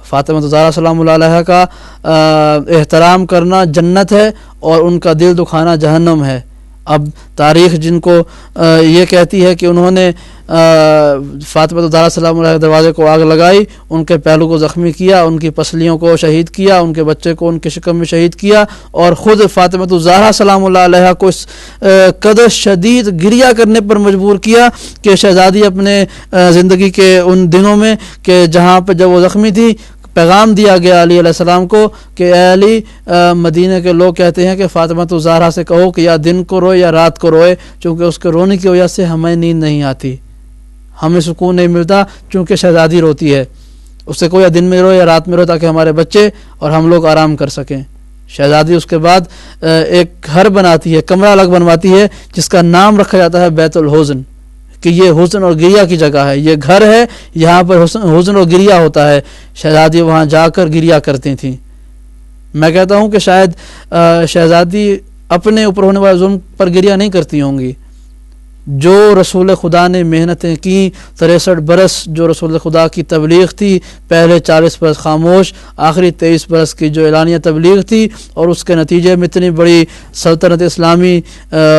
فاطمہ الزہرا سلام اللہ علیہا کا احترام کرنا جنت ہے اور ان کا دل دکھانا جہنم ہے۔ اب تاریخ جن کو یہ کہتی ہے کہ انہوں نے فاطمہ الزہرا سلام اللہ کے دروازے کو آگ لگائی، ان کے پہلو کو زخمی کیا، ان کی پسلیوں کو شہید کیا، ان کے بچے کو ان کے شکم میں شہید کیا، اور خود فاطمہ الزہرا سلام اللہ علیہ کو اس قدر شدید گریہ کرنے پر مجبور کیا کہ شہزادی اپنے زندگی کے ان دنوں میں کہ جہاں پہ جب وہ زخمی تھی، پیغام دیا گیا علی علیہ السلام کو کہ اے علی، مدینہ کے لوگ کہتے ہیں کہ فاطمہ الزہرا سے کہو کہ یا دن کو روئے یا رات کو روئے، چونکہ اس کے رونے کی وجہ سے ہمیں نیند نہیں آتی، ہمیں سکون نہیں ملتا، چونکہ شہزادی روتی ہے، اس سے کوئی یا دن میں روئے یا رات میں روئے تاکہ ہمارے بچے اور ہم لوگ آرام کر سکیں۔ شہزادی اس کے بعد ایک گھر بناتی ہے، کمرہ الگ بنواتی ہے، جس کا نام رکھا جاتا ہے بیت الحزن، کہ یہ حزن اور گریہ کی جگہ ہے، یہ گھر ہے، یہاں پر حزن اور گریہ ہوتا ہے۔ شہزادی وہاں جا کر گریہ کرتی تھیں۔ میں کہتا ہوں کہ شاید شہزادی اپنے اوپر ہونے والے ظلم پر گریہ نہیں کرتی ہوں گی۔ جو رسول خدا نے محنتیں کی، 63 برس جو رسول خدا کی تبلیغ تھی، پہلے 40 برس خاموش، آخری 23 برس کی جو اعلانیہ تبلیغ تھی، اور اس کے نتیجے میں اتنی بڑی سلطنت اسلامی،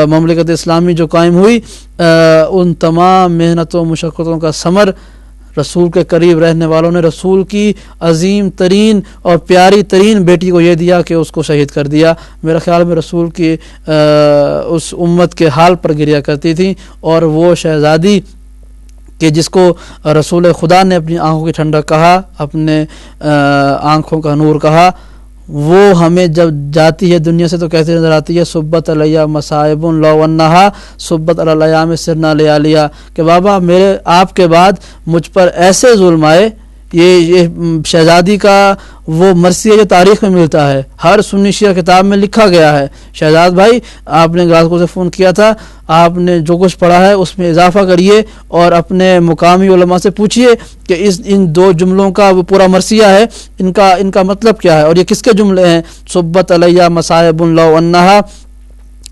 مملکت اسلامی جو قائم ہوئی، ان تمام محنتوں مشقتوں کا ثمر رسول کے قریب رہنے والوں نے رسول کی عظیم ترین اور پیاری ترین بیٹی کو یہ دیا کہ اس کو شہید کر دیا۔ میرا خیال میں رسول کی اس امت کے حال پر گریہ کرتی تھی، اور وہ شہزادی کہ جس کو رسول خدا نے اپنی آنکھوں کی ٹھنڈک کہا، اپنے آنکھوں کا نور کہا، وہ ہمیں جب جاتی ہے دنیا سے تو کیسے نظر آتی ہے؟ صبت علیہ مصائب لو انہا صبت علی الایام سرنا لیالیا، کہ بابا میرے آپ کے بعد مجھ پر ایسے ظلم آئے۔ یہ شہزادی کا وہ مرثیہ جو تاریخ میں ملتا ہے، ہر سنی شیعہ کتاب میں لکھا گیا ہے۔ شہزاد بھائی، آپ نے گلاسکو سے فون کیا تھا، آپ نے جو کچھ پڑھا ہے اس میں اضافہ کریے اور اپنے مقامی علماء سے پوچھئے کہ ان دو جملوں کا وہ پورا مرثیہ ہے، ان کا مطلب کیا ہے، اور یہ کس کے جملے ہیں؟ صبت علیہ مصائب لو انہا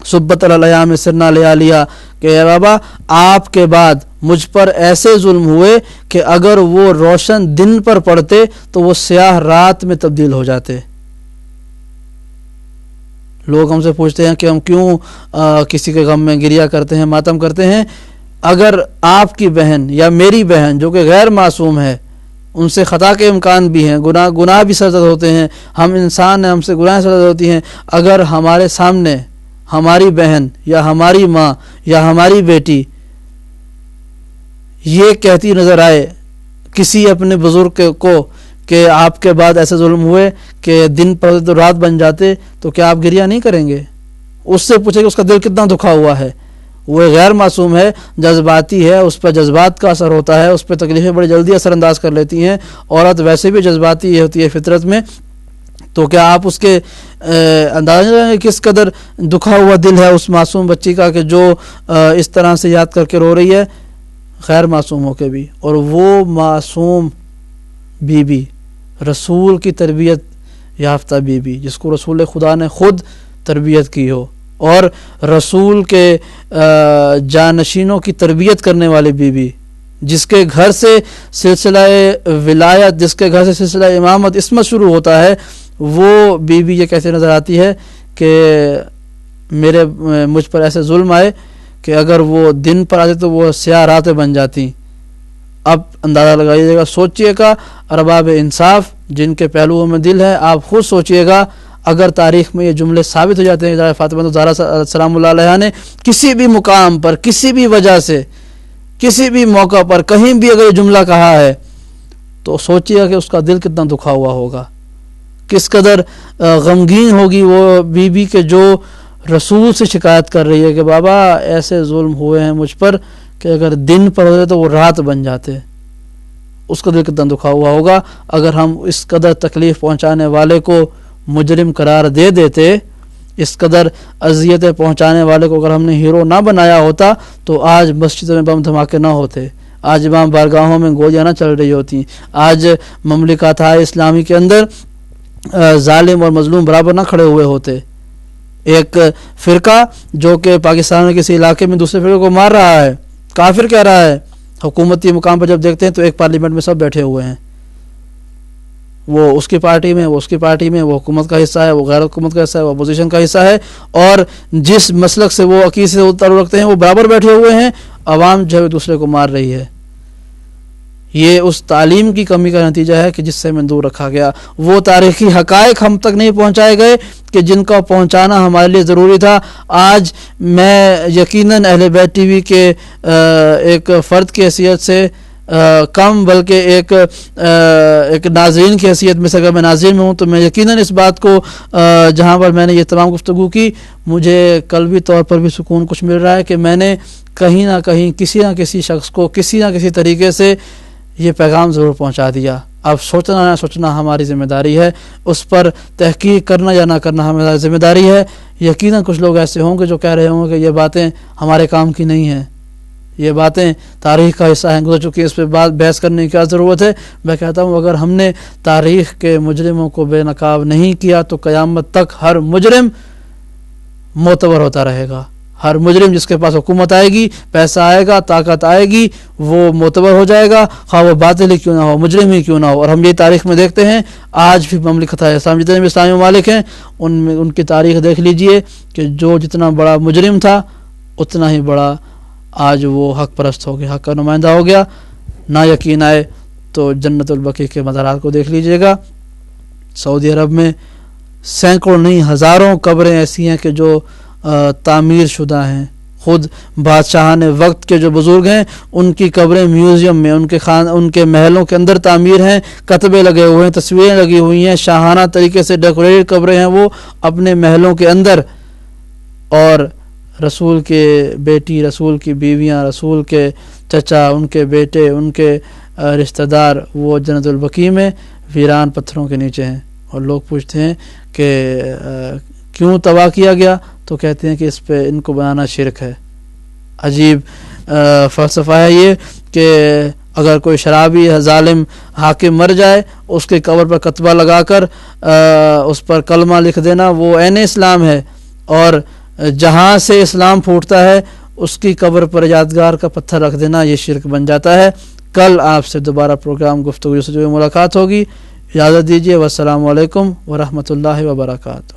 صبت علی الایام سرنا لیالیا، کہ اے بابا آپ کے بعد مجھ پر ایسے ظلم ہوئے کہ اگر وہ روشن دن پر پڑتے تو وہ سیاہ رات میں تبدیل ہو جاتے۔ لوگ ہم سے پوچھتے ہیں کہ ہم کیوں کسی کے غم میں گریہ کرتے ہیں، ماتم کرتے ہیں۔ اگر آپ کی بہن یا میری بہن جو کہ غیر معصوم ہے، ان سے خطا کے امکان بھی ہیں، گناہ بھی سرزد ہوتے ہیں، ہم انسان ہیں، ہم سے گناہ سرزد ہوتی ہیں، اگر ہمارے سامنے ہماری بہن یا ہماری ماں یا ہماری بیٹی یہ کہتی نظر آئے کسی اپنے بزرگ کو کہ آپ کے بعد ایسے ظلم ہوئے کہ دن پر تو رات بن جاتے، تو کیا آپ گریہ نہیں کریں گے؟ اس سے پوچھیں کہ اس کا دل کتنا دکھا ہوا ہے۔ وہ غیر معصوم ہے، جذباتی ہے، اس پہ جذبات کا اثر ہوتا ہے، اس پہ تکلیفیں بڑی جلدی اثر انداز کر لیتی ہیں۔ عورت ویسے بھی جذباتی ہوتی ہے فطرت میں، تو کیا آپ اس کے اندازہ کس قدر دکھا ہوا دل ہے اس معصوم بچی کا کہ جو اس طرح سے یاد کر کے رو رہی ہے، غیر معصوم ہو کے بھی۔ اور وہ معصوم بی بی، رسول کی تربیت یافتہ بی بی، جس کو رسول خدا نے خود تربیت کی ہو، اور رسول کے جانشینوں کی تربیت کرنے والی بی بی، جس کے گھر سے سلسلہ ولایت، جس کے گھر سے سلسلہ امامت عصمت شروع ہوتا ہے، وہ بی بی یہ کیسے نظر آتی ہے کہ مجھ پر ایسے ظلم آئے کہ اگر وہ دن پر آتے تو وہ سیاہ راتیں بن جاتی۔ اب اندازہ لگائیے گا، سوچئے گا، ارباب انصاف جن کے پہلوؤں میں دل ہے، آپ خود سوچئے گا اگر تاریخ میں یہ جملے ثابت ہو جاتے ہیں، فاطمہ الزہرا سلام اللہ علیہا نے کسی بھی مقام پر، کسی بھی وجہ سے، کسی بھی موقع پر، کہیں بھی اگر یہ جملہ کہا ہے، تو سوچئے گا کہ اس کا دل کتنا دکھا ہوا ہوگا، کس قدر غمگین ہوگی وہ بی بی کہ جو رسول سے شکایت کر رہی ہے کہ بابا ایسے ظلم ہوئے ہیں مجھ پر کہ اگر دن پر ہوتے تو وہ رات بن جاتے۔ اس کا دل کتنا دکھا ہوا ہوگا۔ اگر ہم اس قدر تکلیف پہنچانے والے کو مجرم قرار دے دیتے، اس قدر اذیتیں پہنچانے والے کو اگر ہم نے ہیرو نہ بنایا ہوتا تو آج مسجدوں میں بم دھماکے نہ ہوتے، آج امام بارگاہوں میں گولیاں نہ چل رہی ہوتی، آج مملکت اسلامی کے اندر ظالم اور مظلوم برابر نہ کھڑے ہوئے ہوتے۔ ایک فرقہ جو کہ پاکستان میں کسی علاقے میں دوسرے فرقے کو مار رہا ہے، کافر کہہ رہا ہے، حکومتی مقام پر جب دیکھتے ہیں تو ایک پارلیمنٹ میں سب بیٹھے ہوئے ہیں، وہ اس کی پارٹی میں، وہ اس کی پارٹی میں، وہ حکومت کا حصہ ہے، وہ غیر حکومت کا حصہ ہے، وہ اپوزیشن کا حصہ ہے، اور جس مسلک سے وہ عقیدے سے تعلق رکھتے ہیں وہ برابر بیٹھے ہوئے ہیں، عوام جو ہے ایک دوسرے کو مار رہی ہے۔ یہ اس تعلیم کی کمی کا نتیجہ ہے کہ جس سے ہمیں دور رکھا گیا۔ وہ تاریخی حقائق ہم تک نہیں پہنچائے گئے کہ جن کا پہنچانا ہمارے لیے ضروری تھا۔ آج میں یقیناً اہل بیت ٹی وی کے ایک فرد کی حیثیت سے کم، بلکہ ایک ناظرین کی حیثیت میں سے اگر میں ناظرین میں ہوں تو میں یقیناً اس بات کو جہاں پر میں نے یہ تمام گفتگو کی، مجھے قلبی طور پر بھی سکون کچھ مل رہا ہے کہ میں نے کہیں نہ کہیں کسی نہ کسی شخص کو کسی نہ کسی طریقے سے یہ پیغام ضرور پہنچا دیا۔ اب سوچنا نہ سوچنا ہماری ذمہ داری ہے، اس پر تحقیق کرنا یا نہ کرنا ہماری ذمہ داری ہے۔ یقیناً کچھ لوگ ایسے ہوں گے جو کہہ رہے ہوں گے کہ یہ باتیں ہمارے کام کی نہیں ہیں، یہ باتیں تاریخ کا حصہ ہیں، گزر چکی ہے، اس پہ بحث کرنے کی کیا ضرورت ہے۔ میں کہتا ہوں اگر ہم نے تاریخ کے مجرموں کو بے نقاب نہیں کیا تو قیامت تک ہر مجرم معتبر ہوتا رہے گا۔ ہر مجرم جس کے پاس حکومت آئے گی، پیسہ آئے گا، طاقت آئے گی، وہ معتبر ہو جائے گا، خواہ وہ باطل ہی کیوں نہ ہو، مجرم ہی کیوں نہ ہو۔ اور ہم یہ تاریخ میں دیکھتے ہیں، آج بھی مملکت اسلام جتنے بھی اسلامی ممالک ہیں ان کی تاریخ دیکھ لیجئے کہ جو جتنا بڑا مجرم تھا اتنا ہی بڑا آج وہ حق پرست ہو گیا، حق کا نمائندہ ہو گیا۔ نہ یقین آئے تو جنت البقیع کے مزارات کو دیکھ لیجئے گا۔ سعودی عرب میں سینکڑوں نہیں ہزاروں قبریں ایسی ہیں کہ جو تعمیر شدہ ہیں۔ خود بادشاہان وقت کے جو بزرگ ہیں ان کی قبریں میوزیم میں، ان کے محلوں کے اندر تعمیر ہیں، کتبے لگے ہوئے ہیں، تصویریں لگی ہوئی ہیں، شاہانہ طریقے سے ڈیکوریٹ قبریں ہیں وہ اپنے محلوں کے اندر۔ اور رسول کے بیٹی، رسول کی بیویاں، رسول کے چچا، ان کے بیٹے، ان کے رشتہ دار وہ جنت البقیع میں ویران پتھروں کے نیچے ہیں۔ اور لوگ پوچھتے ہیں کہ کیوں تباہ کیا گیا، تو کہتے ہیں کہ اس پہ ان کو بنانا شرک ہے۔ عجیب فلسفہ ہے یہ کہ اگر کوئی شرابی ظالم حاکم مر جائے، اس کے قبر پر کتبہ لگا کر اس پر کلمہ لکھ دینا وہ عین اسلام ہے، اور جہاں سے اسلام پھوٹتا ہے اس کی قبر پر یادگار کا پتھر رکھ دینا یہ شرک بن جاتا ہے۔ کل آپ سے دوبارہ پروگرام گفتگو سے جو ملاقات ہوگی، اجازت دیجیے، والسلام علیکم ورحمۃ اللہ وبرکاتہ۔